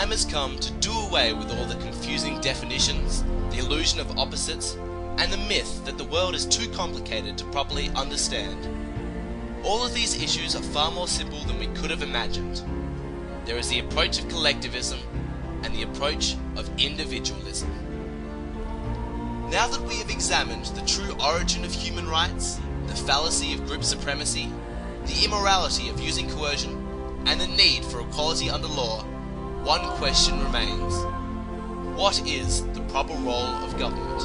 time has come to do away with all the confusing definitions, the illusion of opposites, and the myth that the world is too complicated to properly understand. All of these issues are far more simple than we could have imagined. There is the approach of collectivism and the approach of individualism. Now that we have examined the true origin of human rights, the fallacy of group supremacy, the immorality of using coercion, and the need for equality under law, one question remains. What is the proper role of government?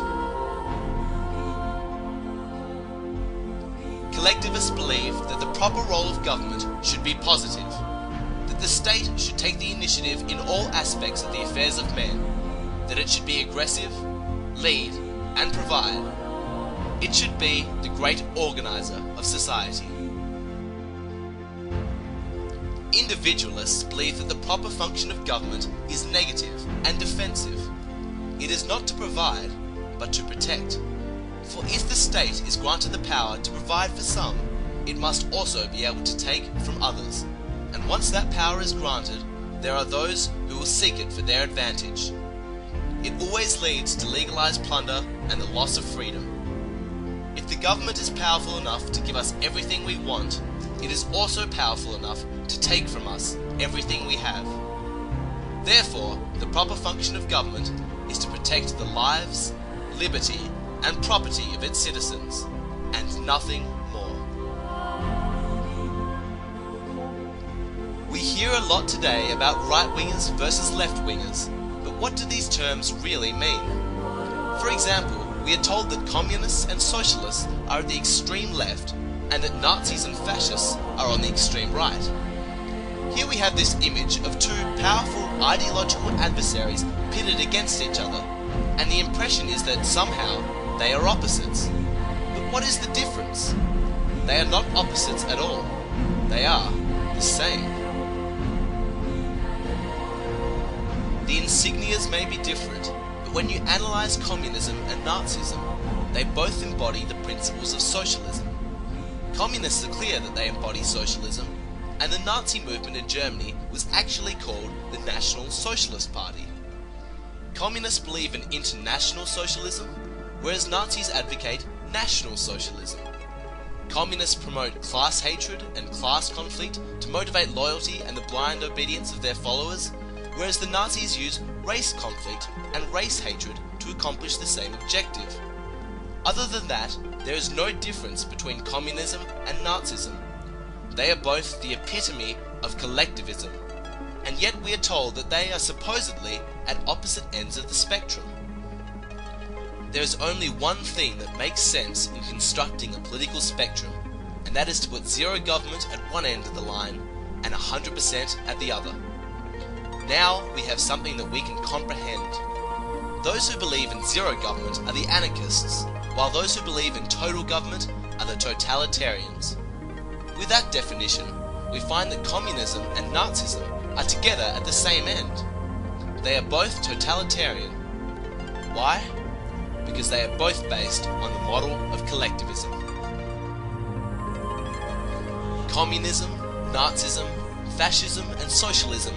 Collectivists believe that the proper role of government should be positive, that the state should take the initiative in all aspects of the affairs of men, that it should be aggressive, lead, and provide. It should be the great organizer of society. Individualists believe that the proper function of government is negative and defensive. It is not to provide, but to protect. For if the state is granted the power to provide for some, it must also be able to take from others. And once that power is granted, there are those who will seek it for their advantage. It always leads to legalized plunder and the loss of freedom. If the government is powerful enough to give us everything we want, it is also powerful enough to take from us everything we have. Therefore, the proper function of government is to protect the lives, liberty, and property of its citizens, and nothing more. We hear a lot today about right-wingers versus left-wingers, but what do these terms really mean? For example, we are told that communists and socialists are at the extreme left, and that Nazis and fascists are on the extreme right. Here we have this image of two powerful ideological adversaries pitted against each other, and the impression is that somehow they are opposites. But what is the difference? They are not opposites at all. They are the same. The insignias may be different, but when you analyze communism and Nazism, they both embody the principles of socialism. Communists are clear that they embody socialism, and the Nazi movement in Germany was actually called the National Socialist Party. Communists believe in international socialism, whereas Nazis advocate national socialism. Communists promote class hatred and class conflict to motivate loyalty and the blind obedience of their followers, whereas the Nazis use race conflict and race hatred to accomplish the same objective. Other than that, there is no difference between communism and Nazism. They are both the epitome of collectivism, and yet we are told that they are supposedly at opposite ends of the spectrum. There is only one thing that makes sense in constructing a political spectrum, and that is to put zero government at one end of the line and 100% at the other. Now we have something that we can comprehend. Those who believe in zero government are the anarchists, while those who believe in total government are the totalitarians. With that definition, we find that communism and Nazism are together at the same end. They are both totalitarian. Why? Because they are both based on the model of collectivism. Communism, Nazism, fascism and socialism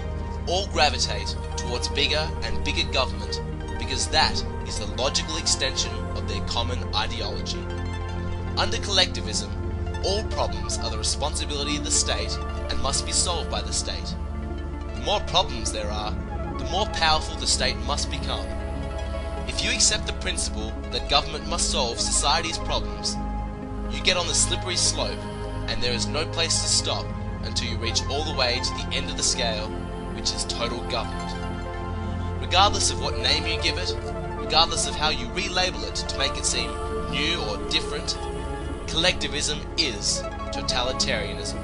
all gravitate towards bigger and bigger government because that is the logical extension of their common ideology. Under collectivism, all problems are the responsibility of the state and must be solved by the state. The more problems there are, the more powerful the state must become. If you accept the principle that government must solve society's problems, you get on the slippery slope and there is no place to stop until you reach all the way to the end of the scale, which is total government. Regardless of what name you give it, regardless of how you relabel it to make it seem new or different, collectivism is totalitarianism.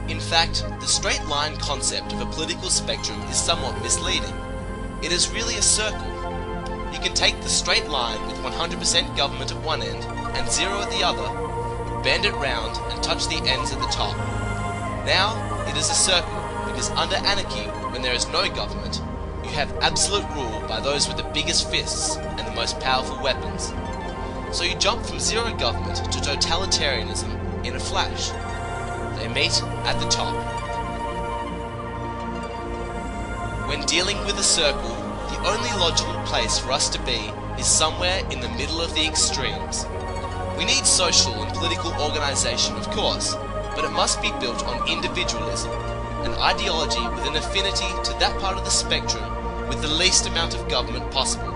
In fact, the straight line concept of a political spectrum is somewhat misleading. It is really a circle. You can take the straight line with 100% government at one end and zero at the other, bend it round and touch the ends at the top. Now it is a circle because under anarchy, when there is no government, you have absolute rule by those with the biggest fists and the most powerful weapons. So you jump from zero government to totalitarianism in a flash. They meet at the top. When dealing with a circle, the only logical place for us to be is somewhere in the middle of the extremes. We need social and political organisation, of course, but it must be built on individualism, an ideology with an affinity to that part of the spectrum with the least amount of government possible,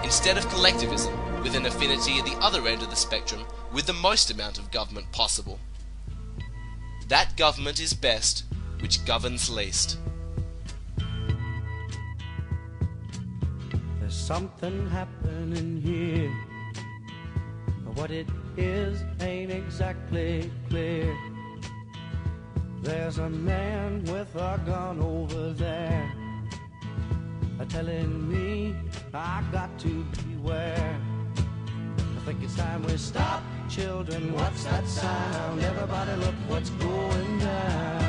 instead of collectivism with an affinity at the other end of the spectrum with the most amount of government possible. That government is best which governs least. There's something happening here, but what it is ain't exactly clear. There's a man with a gun over there, telling me I got to beware. I think it's time we stop, children. What's that sound? Everybody look what's going down.